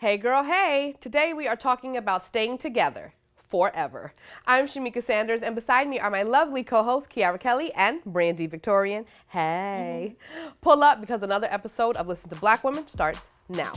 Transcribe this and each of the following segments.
Hey girl, hey! Today we are talking about staying together forever. I'm Shamika Sanders, and beside me are my lovely co-hosts Kiara Kelly and Brandy Victorian. Hey! Pull up because another episode of Listen to Black Women starts now.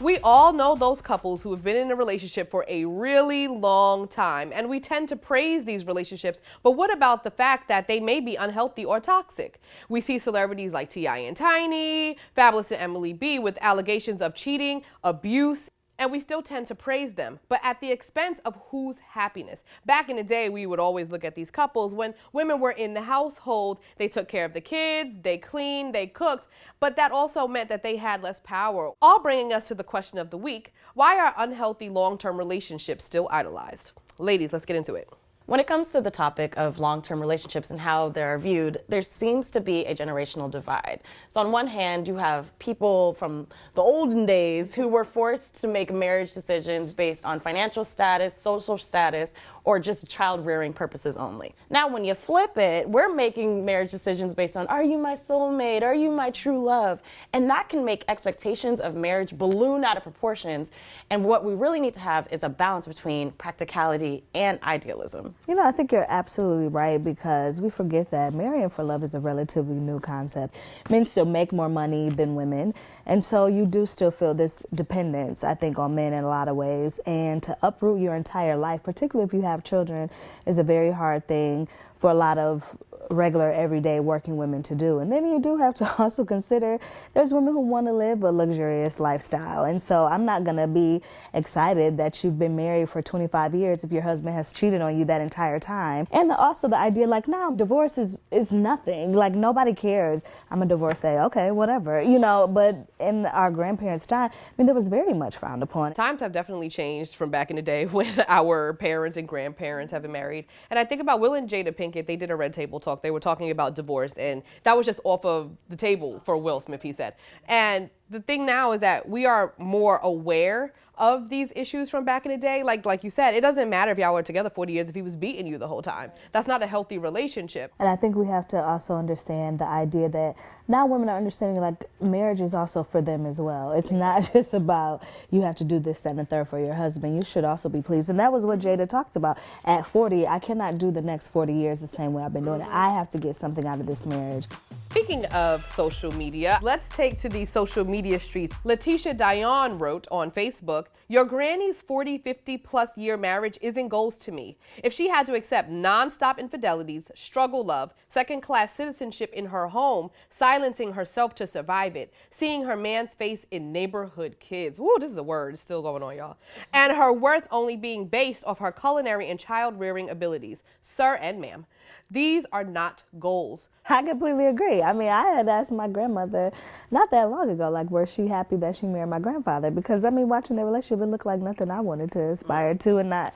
We all know those couples who have been in a relationship for a really long time, and we tend to praise these relationships, but what about the fact that they may be unhealthy or toxic? We see celebrities like T.I. and Tiny, Fabulous and Emily B with allegations of cheating, abuse, and we still tend to praise them, but at the expense of whose happiness? Back in the day, we would always look at these couples when women were in the household, they took care of the kids, they cleaned, they cooked, but that also meant that they had less power. All bringing us to the question of the week: why are unhealthy long-term relationships still idolized? Ladies, let's get into it. When it comes to the topic of long-term relationships and how they're viewed, there seems to be a generational divide. So on one hand, you have people from the olden days who were forced to make marriage decisions based on financial status, social status, or just child-rearing purposes only. Now, when you flip it, we're making marriage decisions based on, are you my soulmate? Are you my true love? And that can make expectations of marriage balloon out of proportions. And what we really need to have is a balance between practicality and idealism. You know, I think you're absolutely right, because we forget that marrying for love is a relatively new concept. Men still make more money than women, and so you do still feel this dependence, I think, on men in a lot of ways. And to uproot your entire life, particularly if you have children, is a very hard thing for a lot of regular, everyday working women to do. And then you do have to also consider there's women who want to live a luxurious lifestyle. And so I'm not going to be excited that you've been married for 25 years if your husband has cheated on you that entire time. And also the idea like, no, divorce is nothing. Like, nobody cares. I'm a divorcee. Okay, whatever. You know, but in our grandparents' time, I mean, there was very much frowned upon. Times have definitely changed from back in the day when our parents and grandparents have been married. And I think about Will and Jada Pinkett. They did a Red Table Talk. They were talking about divorce, and that was just off of the table for Will Smith, he said. And the thing now is that we are more aware of these issues from back in the day. Like you said, it doesn't matter if y'all were together 40 years if he was beating you the whole time. That's not a healthy relationship. And I think we have to also understand the idea that now women are understanding, like, marriage is also for them as well. It's not just about you have to do this, that, and the third for your husband. You should also be pleased. And that was what Jada talked about. At 40, I cannot do the next 40 years the same way I've been doing it. I have to get something out of this marriage. Speaking of social media, let's take to these social media streets. Letitia Dion wrote on Facebook, "Your granny's 40, 50 plus year marriage isn't goals to me. If she had to accept nonstop infidelities, struggle love, second-class citizenship in her home, silencing herself to survive it, seeing her man's face in neighborhood kids." Woo, this is a word. It's still going on, y'all. "And her worth only being based off her culinary and child-rearing abilities. Sir and ma'am, these are not goals." I completely agree. I mean, I had asked my grandmother not that long ago, like, was she happy that she married my grandfather? Because, I mean, watching their relationship, it looked like nothing I wanted to aspire to, and not,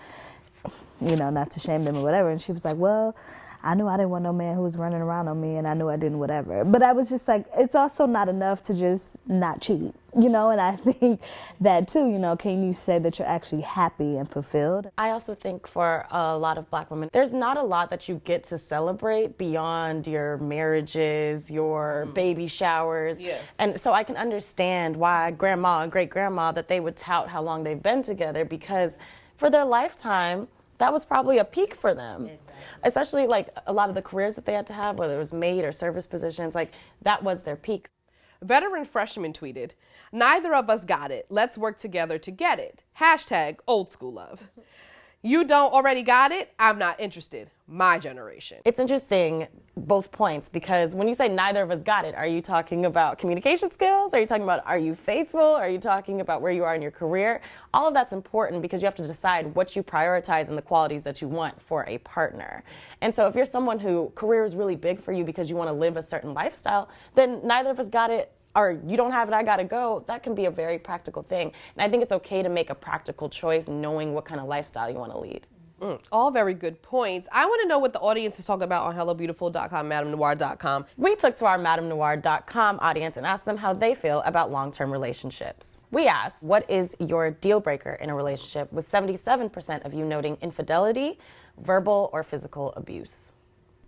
you know, not to shame them or whatever. And she was like, well, I knew I didn't want no man who was running around on me, and I knew I didn't whatever. But I was just like, it's also not enough to just not cheat, you know? And I think that too, you know, can you say that you're actually happy and fulfilled? I also think for a lot of Black women, there's not a lot that you get to celebrate beyond your marriages, your baby showers. Yeah. And so I can understand why grandma and great-grandma, that they would tout how long they've been together, because for their lifetime, that was probably a peak for them. Exactly. Especially like a lot of the careers that they had to have, whether it was maid or service positions, like that was their peak. Veteran freshman tweeted, "Neither of us got it. Let's work together to get it. Hashtag old school love. You don't already got it? I'm not interested. My generation." It's interesting, both points, because when you say neither of us got it, are you talking about communication skills? Are you talking about, are you faithful? Are you talking about where you are in your career? All of that's important because you have to decide what you prioritize and the qualities that you want for a partner. And so if you're someone who career is really big for you because you want to live a certain lifestyle, then neither of us got it, or you don't have it, I gotta go. That can be a very practical thing. And I think it's okay to make a practical choice knowing what kind of lifestyle you want to lead. All very good points. I want to know what the audience is talking about on hellobeautiful.com, madamnoir.com. We took to our madamnoir.com audience and asked them how they feel about long-term relationships. We asked, what is your deal breaker in a relationship, with 77% of you noting infidelity, verbal or physical abuse.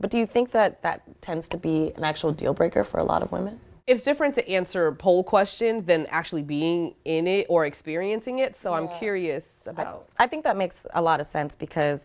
But do you think that that tends to be an actual deal breaker for a lot of women? It's different to answer poll questions than actually being in it or experiencing it. So I'm curious about. I think that makes a lot of sense because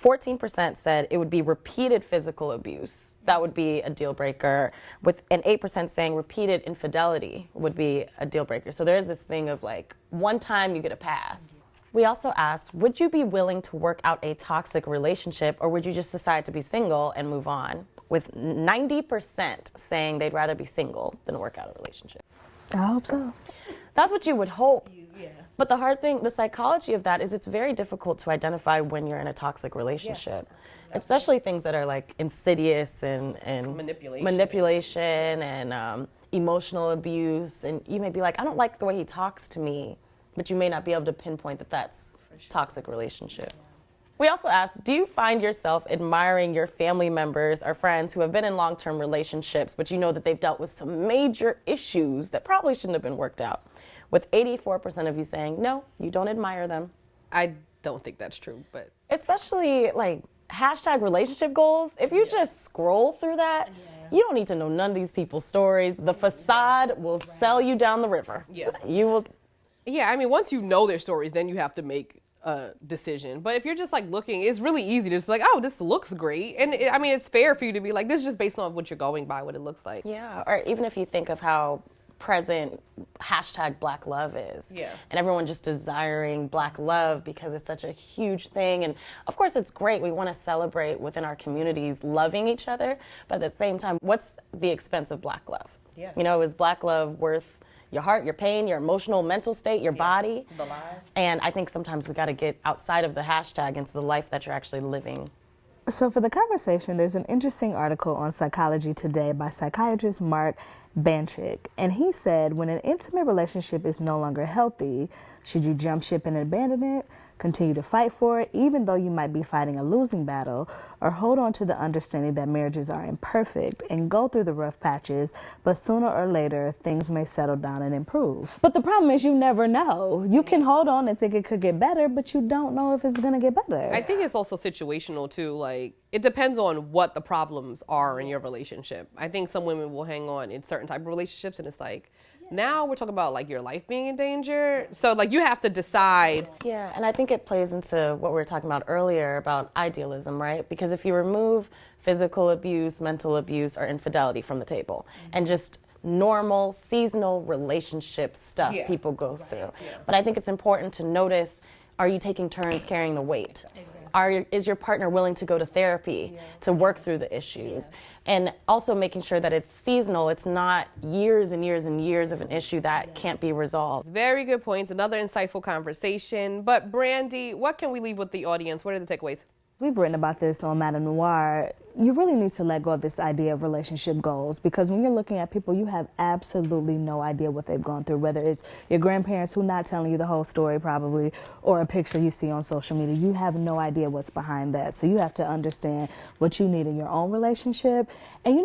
14% said it would be repeated physical abuse. That would be a deal breaker, with an 8% saying repeated infidelity would be a deal breaker. So there's this thing of like, one time you get a pass. We also asked, would you be willing to work out a toxic relationship, or would you just decide to be single and move on? With 90% saying they'd rather be single than work out a relationship. I hope so. That's what you would hope. But the hard thing, the psychology of that is it's very difficult to identify when you're in a toxic relationship, especially things that are like insidious and manipulation and emotional abuse. And you may be like, I don't like the way he talks to me, but you may not be able to pinpoint that that's toxic relationship. We also asked, do you find yourself admiring your family members or friends who have been in long-term relationships, but you know that they've dealt with some major issues that probably shouldn't have been worked out? With 84% of you saying, no, you don't admire them. I don't think that's true, but. Especially like hashtag relationship goals. If you just scroll through that, you don't need to know none of these people's stories. The facade will sell you down the river. You will. Yeah, I mean, once you know their stories, then you have to make a decision. But if you're just like looking, it's really easy to just be like, oh, this looks great. And I mean, it's fair for you to be like, this is just based on what you're going by, what it looks like. Yeah, or even if you think of how present hashtag Black love is. Yeah. And everyone just desiring Black love because it's such a huge thing. And of course it's great. We want to celebrate within our communities loving each other. But at the same time, what's the expense of Black love? Yeah. You know, is Black love worth your heart, your pain, your emotional, mental state, your body? The lies. And I think sometimes we got to get outside of the hashtag into the life that you're actually living. So for the conversation, there's an interesting article on Psychology Today by psychiatrist Mark Banchik. And he said, when an intimate relationship is no longer healthy, should you jump ship and abandon it, continue to fight for it, even though you might be fighting a losing battle, or hold on to the understanding that marriages are imperfect and go through the rough patches, but sooner or later, things may settle down and improve. But the problem is you never know. You can hold on and think it could get better, but you don't know if it's going to get better. I think it's also situational too. Like, it depends on what the problems are in your relationship. I think some women will hang on in certain type of relationships, and it's like, now we're talking about like your life being in danger. So like you have to decide. Yeah, and I think it plays into what we were talking about earlier about idealism, right? Because if you remove physical abuse, mental abuse, or infidelity from the table, and just normal seasonal relationship stuff people go through. But I think it's important to notice, are you taking turns carrying the weight? Is your partner willing to go to therapy to work through the issues? And also making sure that it's seasonal. It's not years and years and years of an issue that can't be resolved. Very good points. Another insightful conversation. But Brandy, what can we leave with the audience? What are the takeaways? We've written about this on Madame Noir. You really need to let go of this idea of relationship goals, because when you're looking at people, you have absolutely no idea what they've gone through, whether it's your grandparents who not telling you the whole story probably, or a picture you see on social media. You have no idea what's behind that. So you have to understand what you need in your own relationship, and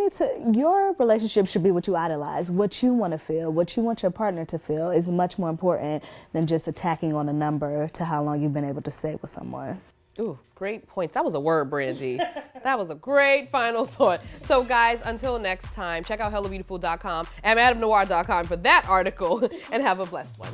your relationship should be what you idolize, what you want to feel, what you want your partner to feel is much more important than just attacking on a number to how long you've been able to stay with someone. Ooh, great points. That was a word, Brandy. That was a great final thought. So guys, until next time, check out HelloBeautiful.com and MadameNoir.com for that article, and have a blessed one.